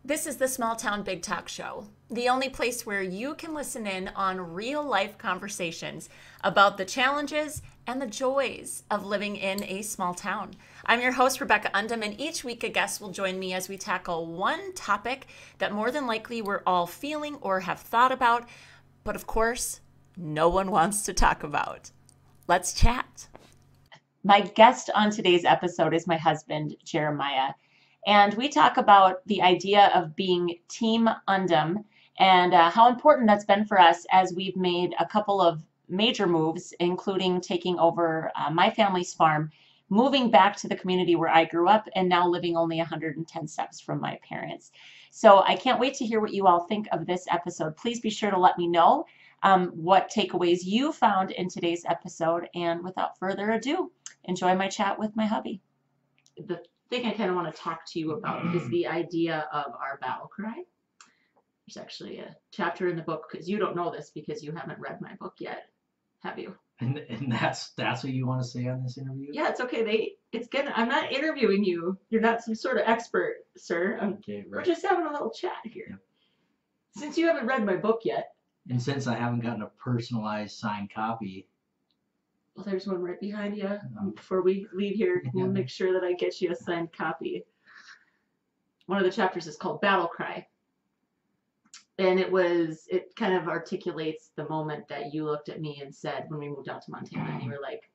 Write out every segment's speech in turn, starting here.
This is the Small Town Big Talk Show, the only place where you can listen in on real life conversations about the challenges and the joys of living in a small town. I'm your host, Rebecca Undem, and each week a guest will join me as we tackle one topic that more than likely we're all feeling or have thought about, but of course, no one wants to talk about. Let's chat. My guest on today's episode is my husband, Jeremiah. And we talk about the idea of being Team Undem and how important that's been for us as we've made a couple of major moves, including taking over my family's farm, moving back to the community where I grew up, and now living only 110 steps from my parents. So I can't wait to hear what you all think of this episode. Please be sure to let me know what takeaways you found in today's episode. And without further ado, enjoy my chat with my hubby. The thing I kind of want to talk to you about is the idea of our battle cry. There's actually a chapter in the book, because you don't know this because you haven't read my book yet, have you? And that's what you want to say on this interview? Yeah, it's okay. I'm not interviewing you. You're not some sort of expert, sir. Okay, right. We're just having a little chat here. Yep. Since you haven't read my book yet. And since I haven't gotten a personalized signed copy. Well, there's one right behind you. Before we leave here, we'll make sure that I get you a signed copy. One of the chapters is called Battle Cry. And it kind of articulates the moment that you looked at me and said when we moved out to Montana, and you were like,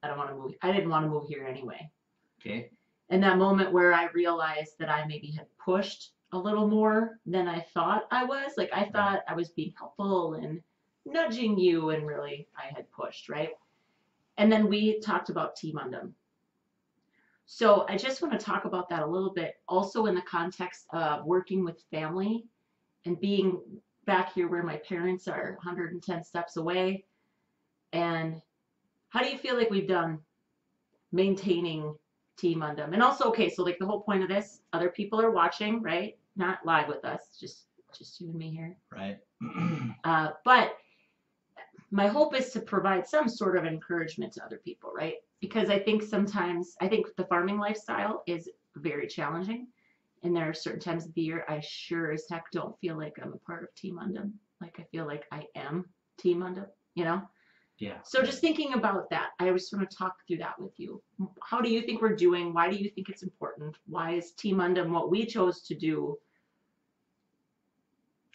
I don't want to move. I didn't want to move here anyway. Okay. And that moment where I realized that I maybe had pushed a little more than I thought I was. Like, I thought I was being helpful and nudging you, and really I had pushed, right? And then we talked about Team Undem. So I just want to talk about that a little bit, also in the context of working with family and being back here where my parents are 110 steps away. And how do you feel like we've done maintaining Team Undem? And also, okay, so like the whole point of this, other people are watching, right? Not live with us, just you and me here. Right. But my hope is to provide some sort of encouragement to other people, right? Because I think the farming lifestyle is very challenging. And there are certain times of the year I sure as heck don't feel like I'm a part of Team Undem. Like, I feel like I am Team Undem, you know? Yeah. So just thinking about that, I just want to talk through that with you. How do you think we're doing? Why do you think it's important? Why is Team Undem what we chose to do?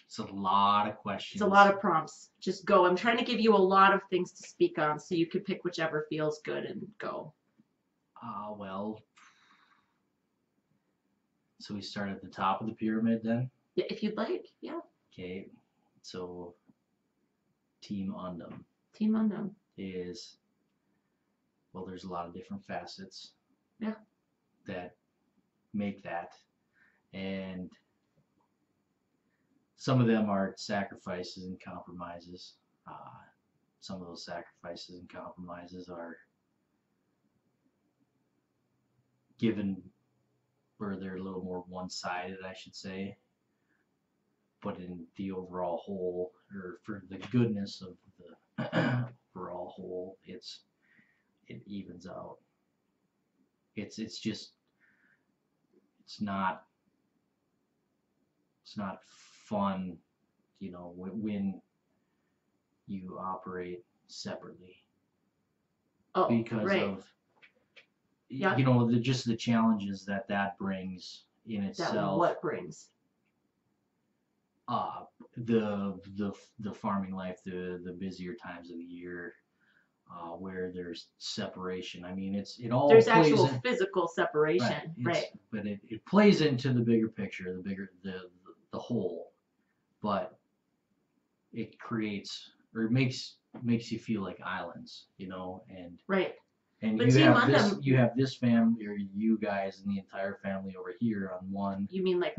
It's a lot of questions. It's a lot of prompts. Just go. I'm trying to give you a lot of things to speak on so you can pick whichever feels good and go. Well, so we start at the top of the pyramid then? Yeah, if you'd like, yeah. Okay, so Team Undem. Team Undem is, well, there's a lot of different facets. Yeah. That make that. And some of them are sacrifices and compromises. Some of those sacrifices and compromises are given, or they're a little more one-sided, I should say. But in the overall whole, or for the goodness of the overall whole, it evens out. It's not fun, you know, when you operate separately. Oh, because right. of, yeah. You know, just the challenges that brings in itself. That what brings? The farming life, the busier times of the year, where there's separation. I mean, there's actual physical separation, right? But it plays into the bigger picture, the whole. But it creates, or it makes you feel like islands, you know, and right. And but you have this family, or you guys and the entire family over here on one. You mean like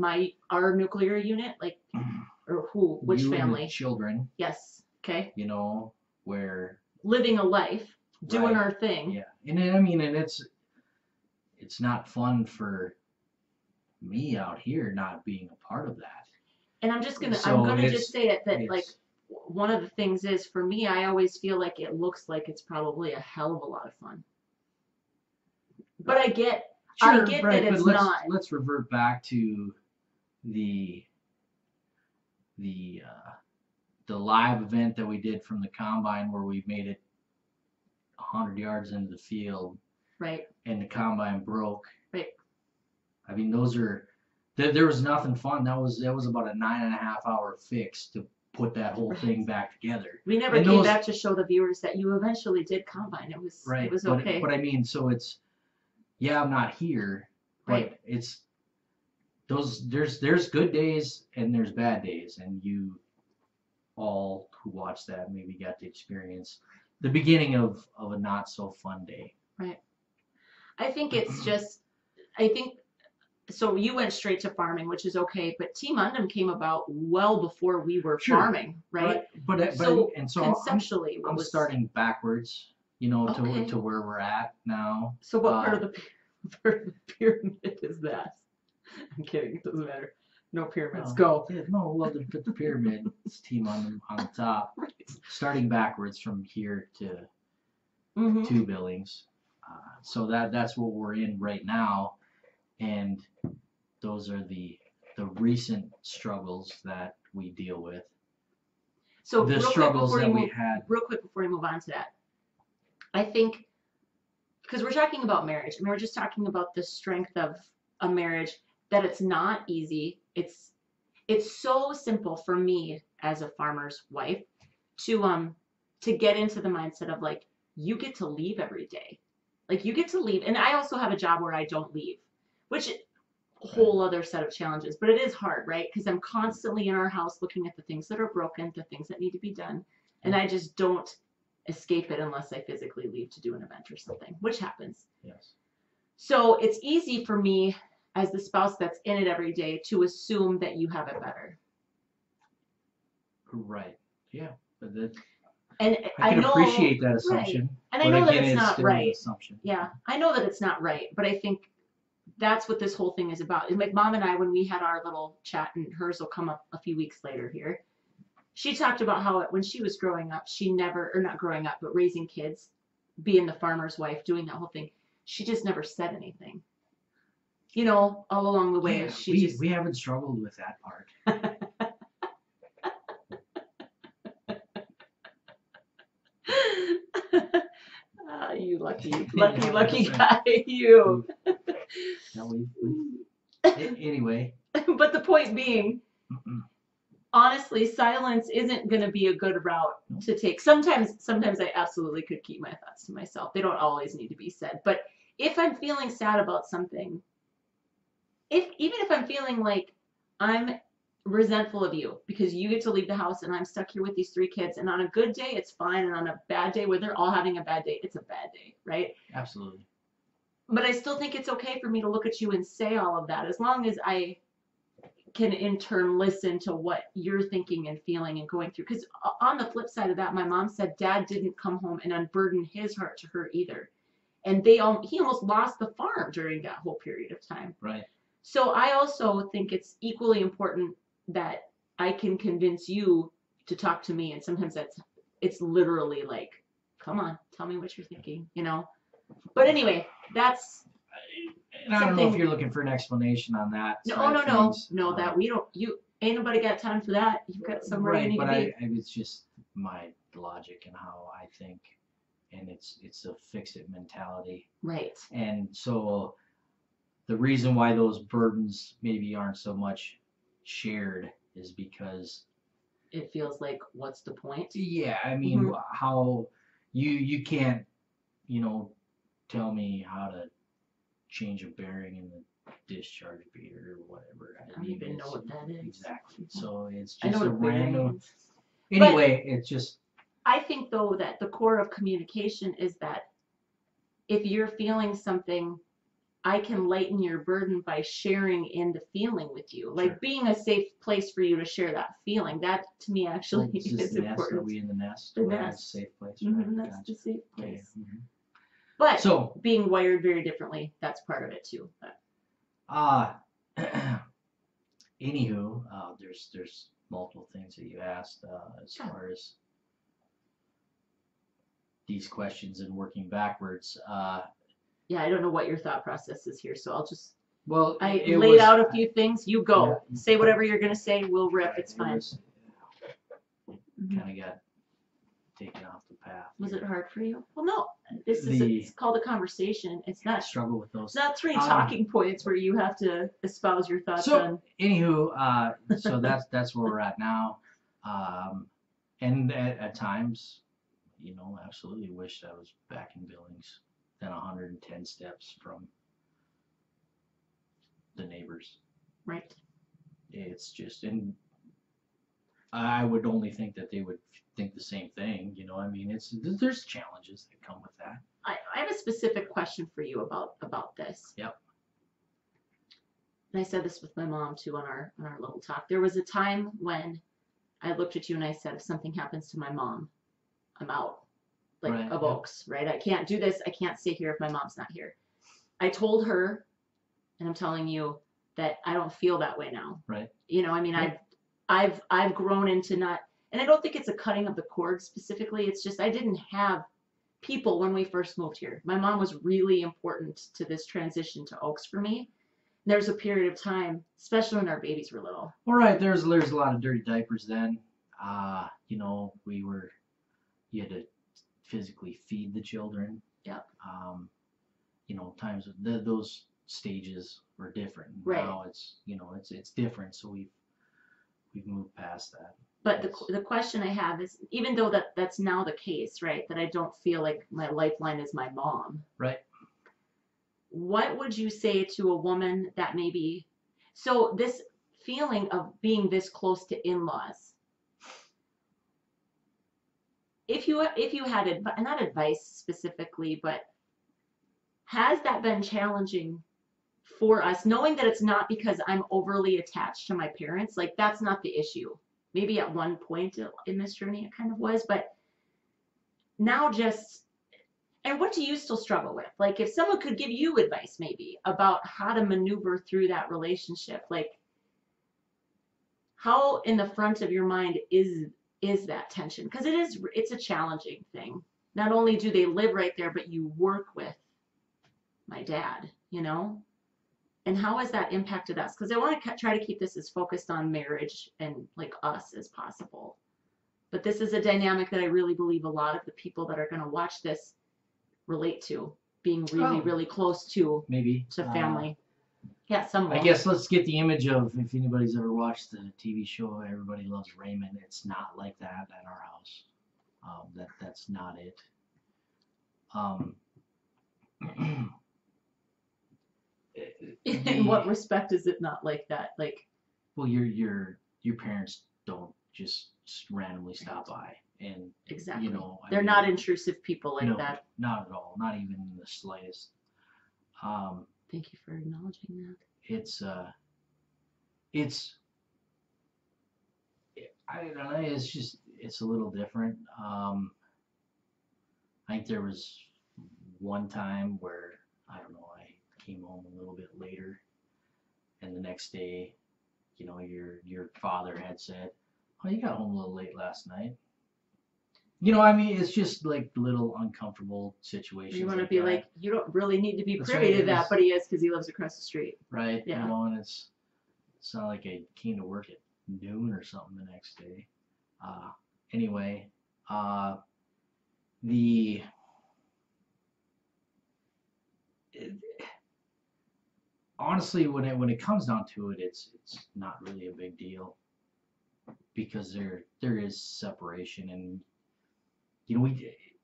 our nuclear unit, like, or who? Which you family? And the children. Yes. Okay. You know, where living a life, doing our thing. Yeah, and I mean, and it's not fun for me out here not being a part of that. And I'm gonna just say it that like one of the things is for me, I always feel like it looks like it's probably a hell of a lot of fun. But I get right, that it's not. Let's revert back to the live event that we did from the combine where we made it 100 yards into the field, Right. and the combine broke. Right. I mean, there was nothing fun. That was about a 9.5 hour fix to put that whole thing back together. We never came back to show the viewers that you eventually did combine. It was right. It was okay. But I mean, so it's, yeah, I'm not here, but right. it's there's good days and there's bad days, and you all who watched that maybe got to experience the beginning of a not so fun day. Right. I think it's just, so you went straight to farming, which is okay, but Team Undem came about well before we were farming, right? But so conceptually, I'm starting backwards, to where we're at now. So what part of the pyramid is that? I'm kidding. It doesn't matter. No pyramids. Go. Yeah, well, the pyramid is Team on the top. Right. Starting backwards from here to two Billings. So that's what we're in right now, and those are the recent struggles that we deal with. So the struggles that we had. Real quick before we move on to that, I think, because we're talking about marriage, and we're just talking about the strength of a marriage, that it's not easy. It's so simple for me as a farmer's wife to get into the mindset of like, you get to leave every day. Like, you get to leave. And I also have a job where I don't leave, which a whole other set of challenges. But it is hard, right? Because I'm constantly in our house looking at the things that are broken, the things that need to be done. And I just don't escape it unless I physically leave to do an event or something, which happens. Yes. So it's easy for me as the spouse that's in it every day to assume that you have it better. Right. Yeah. But and I can appreciate that assumption. Right. And I know that it's not right. Assumption. Yeah, I know that it's not right, but I think that's what this whole thing is about. Like Mom and I, when we had our little chat, and hers will come up a few weeks later here, she talked about how when she was growing up, she never, or not growing up, but raising kids, being the farmer's wife, doing that whole thing, she just never said anything. All along the way, yeah, we haven't struggled with that part. You lucky guy, you. No, anyway. But the point being, honestly, silence isn't going to be a good route to take. Sometimes I absolutely could keep my thoughts to myself. They don't always need to be said. But if I'm feeling sad about something, even if I'm feeling like I'm resentful of you because you get to leave the house and I'm stuck here with these 3 kids, and on a good day it's fine, and on a bad day where they're all having a bad day, it's a bad day, right? Absolutely. But I still think it's okay for me to look at you and say all of that, as long as I can in turn listen to what you're thinking and feeling and going through. Because on the flip side of that, my mom said Dad didn't come home and unburden his heart to her either, and he almost lost the farm during that whole period of time. Right. So I also think it's equally important that I can convince you to talk to me, and sometimes it's literally like, come on, tell me what you're thinking, But anyway, that's. And I don't know if you're looking for an explanation on that. No, that we don't. You ain't nobody got time for that. You've got somewhere you need to be. Right, but it's just my logic and how I think, and it's a fix-it mentality. Right. And so the reason why those burdens maybe aren't so much shared is because it feels like, what's the point? Yeah, I mean, how you can't, tell me how to change a bearing in the discharge beater or whatever. I don't even know what that is. Exactly. So it's just a random. Anyway, it's just. I think though that the core of communication is that if you're feeling something, I can lighten your burden by sharing in the feeling with you, like being a safe place for you to share that feeling. That to me actually is important. Are we in the nest? The nest. Safe place. That's the safe place. Okay. But being wired very differently, that's part of it too. Anywho, there's multiple things that you asked as far as these questions and working backwards. Yeah, I don't know what your thought process is here, so I'll just Well, I it laid was, out a few things. You go. Yeah. Say whatever you're gonna say. We'll rip. It's it fine. was, Mhm. kind of got taken off the path. Was it here. hard for you? Well, no. This The- it's called a conversation. It's I not. struggle with those. It's not three Um, talking points where you have to espouse your thoughts So, on. anywho, so that's where we're at now, and at times, absolutely wish I was back in Billings, than 110 steps from the neighbors. Right. It's just, and I would only think that they would think the same thing. I mean, there's challenges that come with that. I have a specific question for you about this. Yep. And I said this with my mom too on our little talk. There was a time when I looked at you and I said, if something happens to my mom, I'm out. Like Right, of yeah. Oaks, right? I can't do this. I can't stay here if my mom's not here. I told her, and I'm telling you that I don't feel that way now. Right. I mean, Yeah. I've grown into not, and I don't think it's a cutting of the cord specifically. It's just I didn't have people when we first moved here. My mom was really important to this transition to Oaks for me. There's a period of time, especially when our babies were little. All right, there's a lot of dirty diapers then. You had to physically feed the children. Yep. Times those stages were different. Right. Now it's different. So we've moved past that. But the question I have is, even though that's now the case, right, that I don't feel like my lifeline is my mom. Right. What would you say to a woman that maybe, so this feeling of being this close to in-laws, if you had not advice specifically, but has that been challenging for us, knowing that it's not because I'm overly attached to my parents? Like, that's not the issue. Maybe at one point in this journey it kind of was, but now and what do you still struggle with? Like, if someone could give you advice maybe about how to maneuver through that relationship, like how in the front of your mind is that tension? Because it's a challenging thing. Not only do they live right there, but you work with my dad, And how has that impacted us? Because I want to try to keep this as focused on marriage and like us as possible. But this is a dynamic that I really believe a lot of the people that are going to watch this relate to, being really, really close to Maybe family. Yeah, some I will. guess let's get the image of, if anybody's ever watched the TV show Everybody Loves Raymond, it's not like that at our house. That's not it. In what respect is it not like that? Like, well, your parents don't just randomly stop by, and exactly. I They're mean, not intrusive people like no, that. not at all, not even in the slightest. Thank you for acknowledging that. I don't know, it's a little different. I think there was one time where, I don't know, I came home a little bit later, and the next day, your father had said, "Oh, you got home a little late last night." I mean, it's just like little uncomfortable situations. You want to like be that. like, you don't really need to be That's privy right, to it that, is. but he is because he lives across the street. Right. Yeah. And it's not like I came to work at noon or something the next day. Anyway, honestly, when it comes down to it, it's not really a big deal, because there is separation, and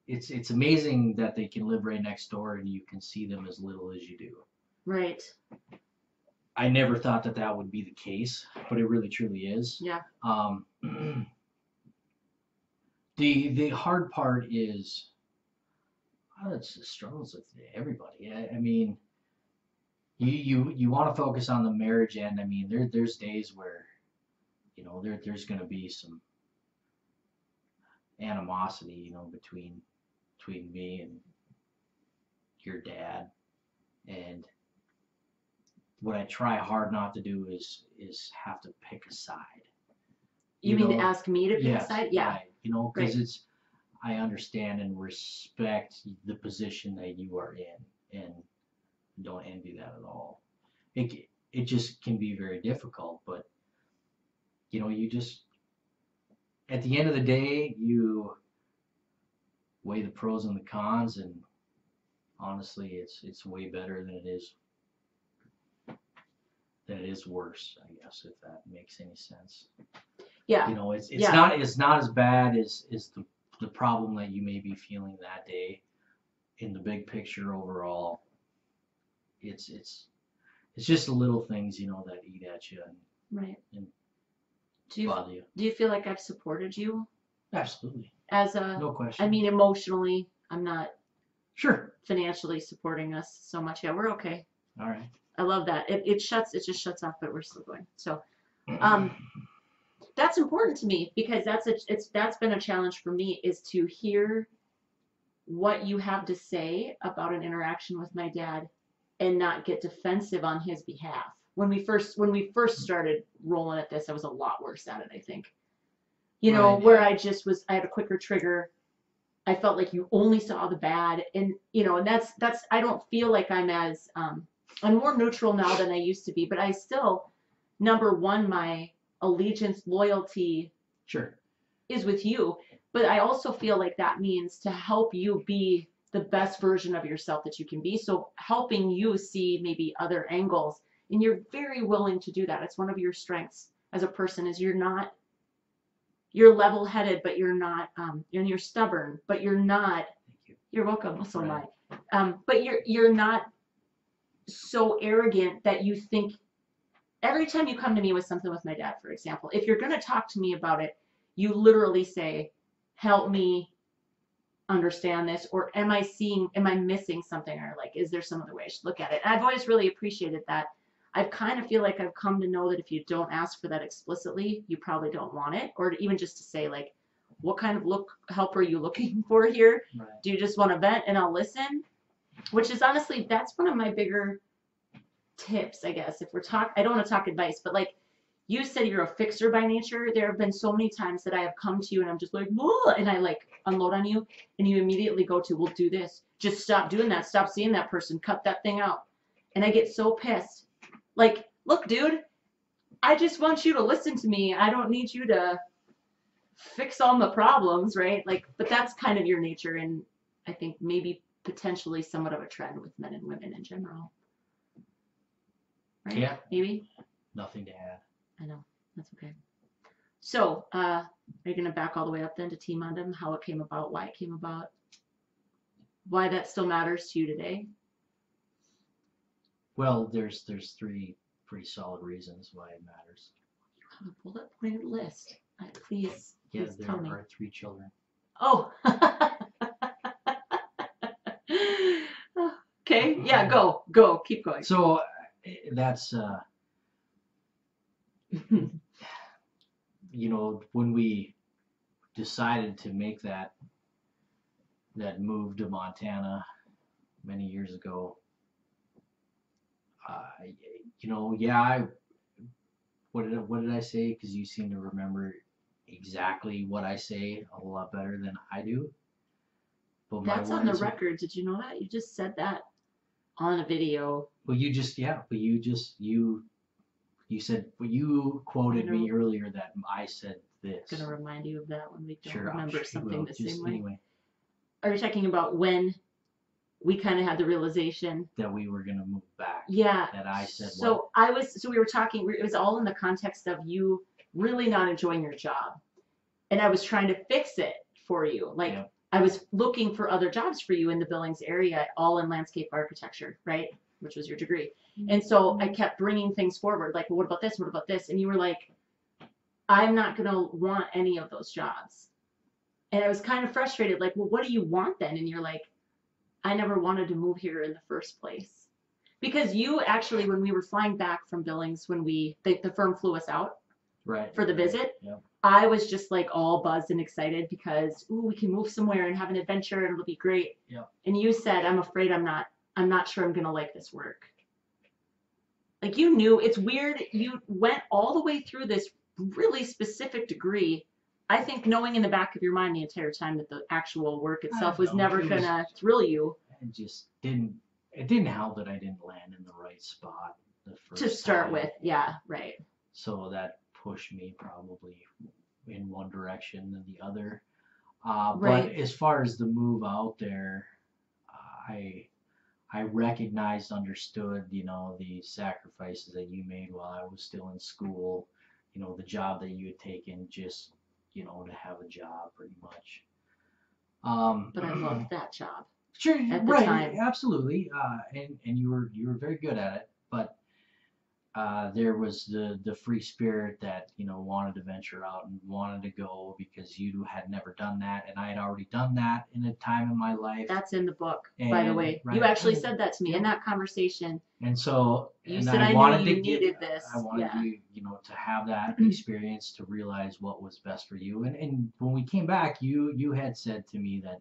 it's amazing that they can live right next door and you can see them as little as you do. Right. I never thought that would be the case, but it really truly is. Yeah. The hard part is, it's the struggles with everybody. I mean, you want to focus on the marriage end. I mean, there's days where, there's going to be some animosity, between me and your dad, and what I try hard not to do is have to pick a side. You mean to ask me to pick a side? Yeah. Right. Because I understand and respect the position that you are in, and don't envy that at all. it just can be very difficult. But you just at the end of the day, you weigh the pros and the cons, and honestly, it's way better than it is worse, I guess, if that makes any sense. Yeah. It's Yeah. not as bad as the problem that you may be feeling that day. In the big picture overall, it's just the little things, that eat at you Right. and Do you bother you. do you feel like I've supported you Absolutely. as a? No question. I mean, emotionally, I'm not Sure. financially supporting us so much. Yeah, we're okay. All right. I love that. It just shuts off, but we're still going. So, that's important to me because that's been a challenge for me, is to hear what you have to say about an interaction with my dad and not get defensive on his behalf. When we first started rolling at this, I was a lot worse at it, I think. Right, where yeah. I had a quicker trigger. I felt like you only saw the bad, and and that's I don't feel like I'm as I'm more neutral now than I used to be, but I still, number one, my allegiance, loyalty Sure. is with you, but I also feel like that means to help you be the best version of yourself that you can be. So helping you see maybe other angles, and you're very willing to do that. It's one of your strengths as a person, is you're level-headed, but you're not, and you're stubborn, but you're not. Thank you. You're welcome. So am Right. I. But you're not so arrogant that you think every time you come to me with something with my dad, for example, if you're going to talk to me about it, you literally say, help me understand this, or am I missing something, or like, is there some other way I should look at it? And I've always really appreciated that. I kind of feel like I've come to know that if you don't ask for that explicitly, you probably don't want it, or even just to say, like, what kind of help are you looking for here? Right. Do you just want to vent and I'll listen? Which is honestly, that's one of my bigger tips, I guess. If I don't want to talk advice, but like you said, you're a fixer by nature. There have been so many times that I have come to you and I'm just like, whoa, and I like unload on you, and you immediately go to, we'll do this. Just stop doing that. Stop seeing that person. Cut that thing out. And I get so pissed. Like, look, dude, I just want you to listen to me. I don't need you to fix all my problems, right? Like, but that's kind of your nature, and I think maybe potentially somewhat of a trend with men and women in general. Right? Yeah. Maybe? Nothing to add. I know. That's okay. So, are you going to back all the way up then to Team Undem, how it came about, why it came about, why that still matters to you today? Well, there's three pretty solid reasons why it matters. You have a bullet pointed list. Please Yeah, please there tell me. are 3 children. Oh. Okay. Yeah, go. Keep going. So that's when we decided to make that move to Montana many years ago, what did I say? Because you seem to remember exactly what I say a whole lot better than I do. But That's on the record. Did you know that? You just said that on a video. Well, you said, well, you quoted me earlier that I said this. I'm gonna remind you of that when we don't Sure, remember something the same way. Anyway. Are you talking about when we kind of had the realization that we were gonna move back? Yeah. That I said. So we were talking. It was all in the context of you really not enjoying your job, and I was trying to fix it for you. Like, yeah. I was looking for other jobs for you in the Billings area, all in landscape architecture, right? Which was your degree. And so I kept bringing things forward, like, well, what about this? What about this? And you were like, I'm not going to want any of those jobs. And I was kind of frustrated, like, well, what do you want then? And you're like, I never wanted to move here in the first place. Because you actually, when we were flying back from Billings, when the firm flew us out for the visit, yeah. I was just like all buzzed and excited because, ooh, we can move somewhere and have an adventure and it'll be great. Yeah. And you said, I'm afraid I'm not sure I'm going to like this work. Like, you knew, it's weird. You went all the way through this really specific degree, I think knowing in the back of your mind the entire time that the actual work itself was never going to thrill you. It didn't help that I didn't land in the right spot. the To first start time. with, yeah, right. So that pushed me probably in one direction than the other. But Right. as far as the move out there, I I recognized, understood, the sacrifices that you made while I was still in school, the job that you had taken just, to have a job pretty much. But I loved that job Sure, at the right, time. absolutely, and you were very good at it, but there was the free spirit that wanted to venture out and wanted to go because you had never done that, and I had already done that in a time in my life, That's in the book, by the and way. You right, actually said that to me in yep. that conversation. And so, You and said I I knew wanted to you get, needed this. I wanted Yeah. you, to have that experience to realize what was best for you. And when we came back, you had said to me that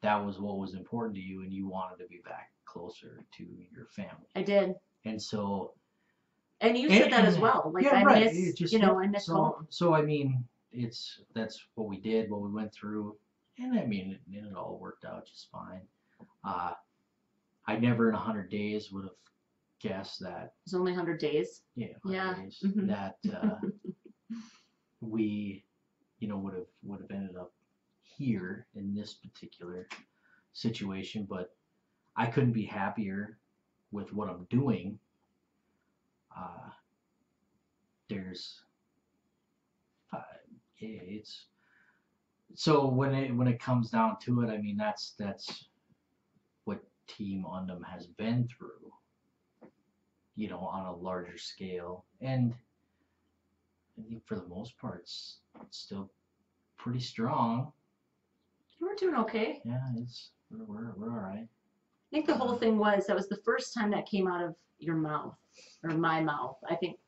that was what was important to you, and you wanted to be back closer to your family. I did. And so, And you said that as and well. Like yeah, I right. miss, It just I miss home. so I mean, that's what we did, what we went through, and I mean, it all worked out just fine. Uh, I never in 100 days would have guessed that. It was only 100 days. Yeah, Yeah. days, Mhm. that we, would have ended up here in this particular situation, but I couldn't be happier with what I'm doing. Uh, there's, it's so when it comes down to it, I mean that's what Team Undem has been through, on a larger scale, and I think for the most part, it's still pretty strong. We're doing okay. Yeah, we're all right. I think the whole thing was that was the first time that came out of your mouth or my mouth. I think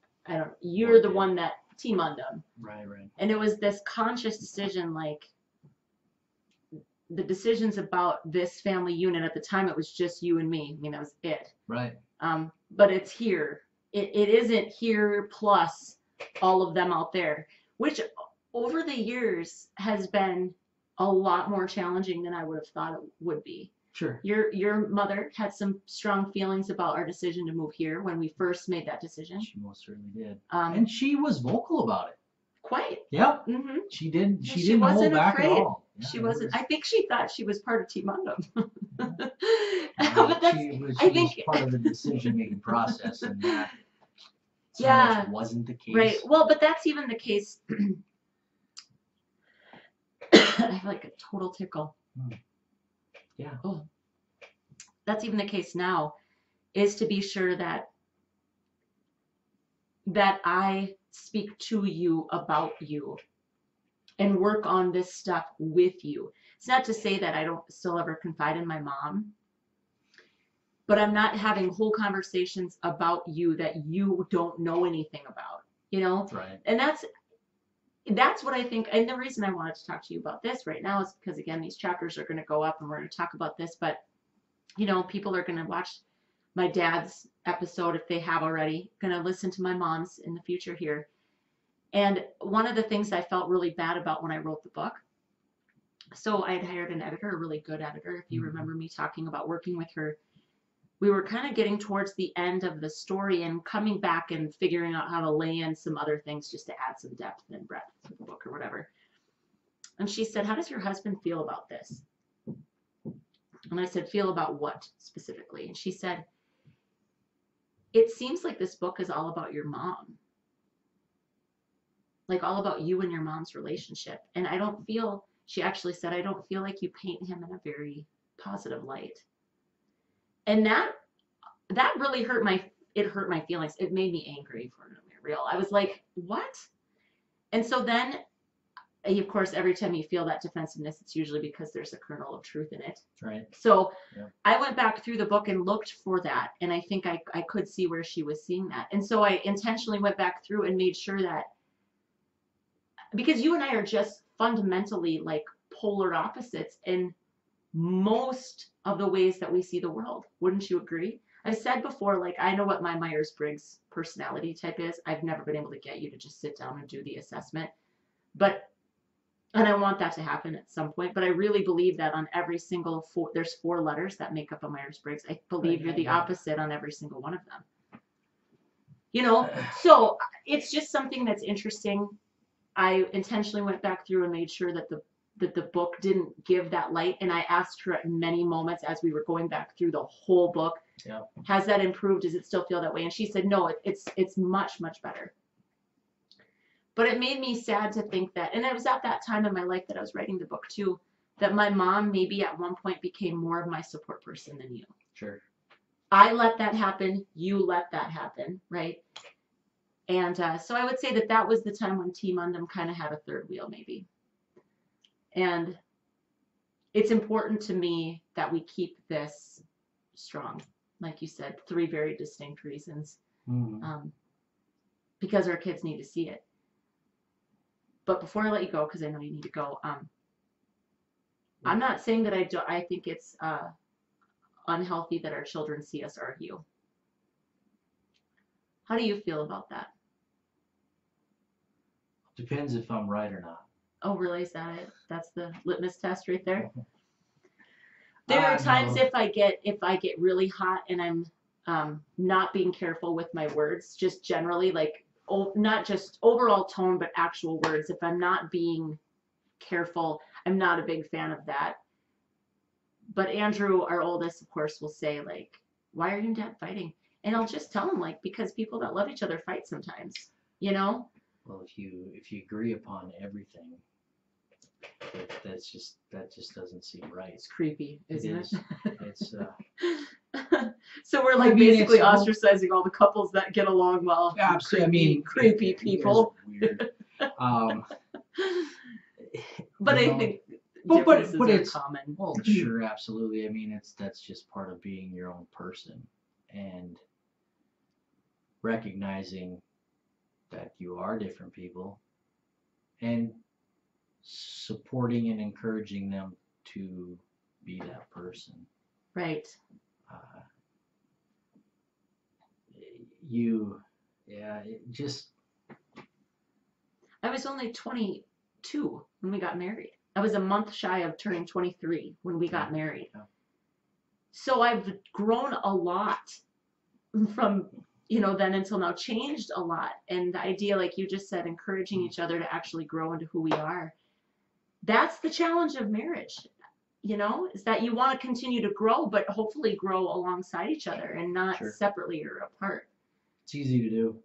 you're the one that Team Undem. Right, right. And it was this conscious decision, like the decisions about this family unit at the time. It was just you and me. I mean, that was it. Right. But it's here. It isn't here plus all of them out there, which over the years has been a lot more challenging than I would have thought it would be. Sure. Your mother had some strong feelings about our decision to move here when we first made that decision. She most certainly did. Um, And she was vocal about it. Quite. Yep. Mm-hmm. She didn't. Yeah, She she didn't hold wasn't back afraid. at all. Yeah, She it wasn't. was- I think she thought she was part of Team Undem. But But that's. she was I think. part of the decision-making process, and that so Yeah. much wasn't the case. Right. Well, but that's even the case. I have like a total tickle. Yeah. Oh. That's even the case now, is to be sure that I speak to you about you and work on this stuff with you. It's not to say that I don't still ever confide in my mom, but I'm not having whole conversations about you that you don't know anything about, Right. And that's what I think. And the reason I wanted to talk to you about this right now is because, again, these chapters are going to go up and we're going to talk about this, but people are going to watch my dad's episode if they have already, going to listen to my mom's in the future here. And one of the things I felt really bad about when I wrote the book, so I had hired an editor, a really good editor. If you remember me talking about working with her, we were kind of getting towards the end of the story and coming back and figuring out how to lay in some other things just to add some depth and breadth to the book or whatever. And she said, "How does your husband feel about this?" And I said, "Feel about what specifically?" And she said, "It seems like this book is all about your mom. Like all about you and your mom's relationship. And I don't feel," she actually said, "I don't feel like you paint him in a very positive light." And that really hurt my feelings. It made me angry for real. I was like, what? And so then, of course, every time you feel that defensiveness, it's usually because there's a kernel of truth in it. Right. So Yeah. I went back through the book and looked for that. And I think I could see where she was seeing that. And so I intentionally went back through and made sure that, because you and I are just fundamentally like polar opposites in most of the ways that we see the world. Wouldn't you agree? I've said before, like, I know what my Myers-Briggs personality type is. I've never been able to get you to just sit down and do the assessment. And I want that to happen at some point, but I really believe that on every single there's 4 letters that make up a Myers-Briggs. I believe you're the opposite on every single one of them. You know, so it's just something that's interesting. I intentionally went back through and made sure that the book didn't give that light, and I asked her at many moments as we were going back through the whole book, Yeah. has that improved? Does it still feel that way? And she said, no, it's much, much better. But it made me sad to think that, and it was at that time in my life that I was writing the book too, that my mom maybe at one point became more of my support person than you. Sure. I let that happen. You let that happen, right? And so I would say that that was the time when Team Undem kind of had a third wheel, maybe. And it's important to me that we keep this strong. Like you said, 3 very distinct reasons. Because our kids need to see it. But before I let you go, because I know you need to go, I'm not saying that I think it's unhealthy that our children see us argue. How do you feel about that? Depends if I'm right or not. Oh, really? Is that it? That's the litmus test right there? There are times No. if I get really hot and I'm not being careful with my words, just generally, like, not just overall tone, but actual words. If I'm not being careful, I'm not a big fan of that. But Andrew, our oldest, of course, will say, like, why are you and Dad fighting? And I'll just tell him, like, because people that love each other fight sometimes, you know? Well, if you agree upon everything, that just doesn't seem right. It's creepy, isn't it? It's So we're like I mean, basically it's all- ostracizing all the couples that get along well. absolutely. I mean, creepy people. Weird. But you I know, think but differences are it's common. well, sure, absolutely. I mean, that's just part of being your own person and recognizing that you are different people and supporting and encouraging them to be that person. Right. I was only 22 when we got married. I was a month shy of turning 23 when we got married. Yeah. So I've grown a lot from, then until now, changed a lot. And the idea, like you just said, encouraging each other to actually grow into who we are. That's the challenge of marriage, is that you want to continue to grow, but hopefully grow alongside each other and not Sure. separately or apart. It's easy to do.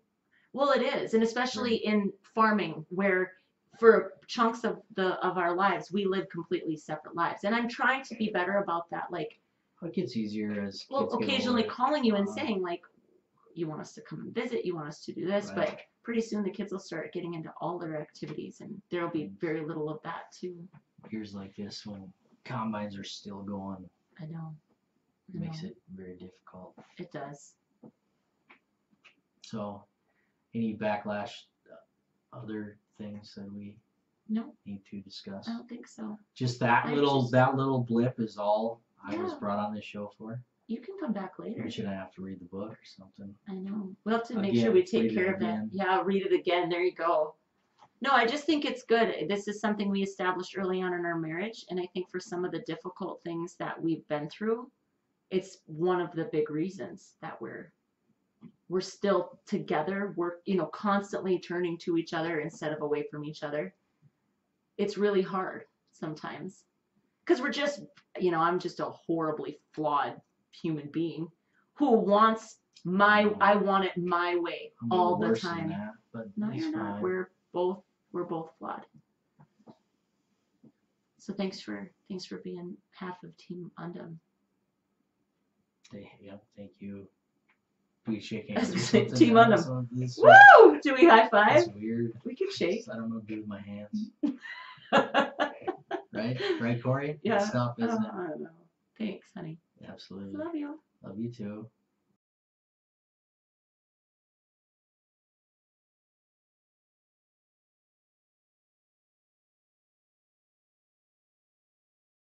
Well, it is, and especially in farming, where for chunks of our lives we live completely separate lives. And I'm trying to be better about that. Like, It gets easier as well, kids get occasionally older. calling you and saying, like, you want us to come and visit, you want us to do this, Right. but pretty soon the kids will start getting into all their activities, and there'll be very little of that too. Years like this when combines are still going, I know. makes it very difficult. It does. So, any backlash, other things that we No, need to discuss? I don't think so. Just that little blip is all I was Yeah. brought on this show for. You can come back later. Or should I have to read the book or something? I know. We'll have to make Again, sure we take read it care of that. again. Yeah, read it again. There you go. No, I just think it's good. This is something we established early on in our marriage, and I think for some of the difficult things that we've been through, it's one of the big reasons that we're still together. We're, constantly turning to each other instead of away from each other. It's really hard sometimes because we're just, I'm just a horribly flawed human being who wants I want it my way I'm a all little the worse than time. that, but No, it's you're not. fine. We're both flawed. So thanks for being half of Team Undem. Yeah, thank you. Do we shake hands or Team something? Undem. This Woo! Do we high five? That's weird. We can shake. I don't know what to do with my hands. Right, Corey? Yeah. Good stuff, isn't it? I don't know. Thanks, honey. Absolutely. Love you. Love you too.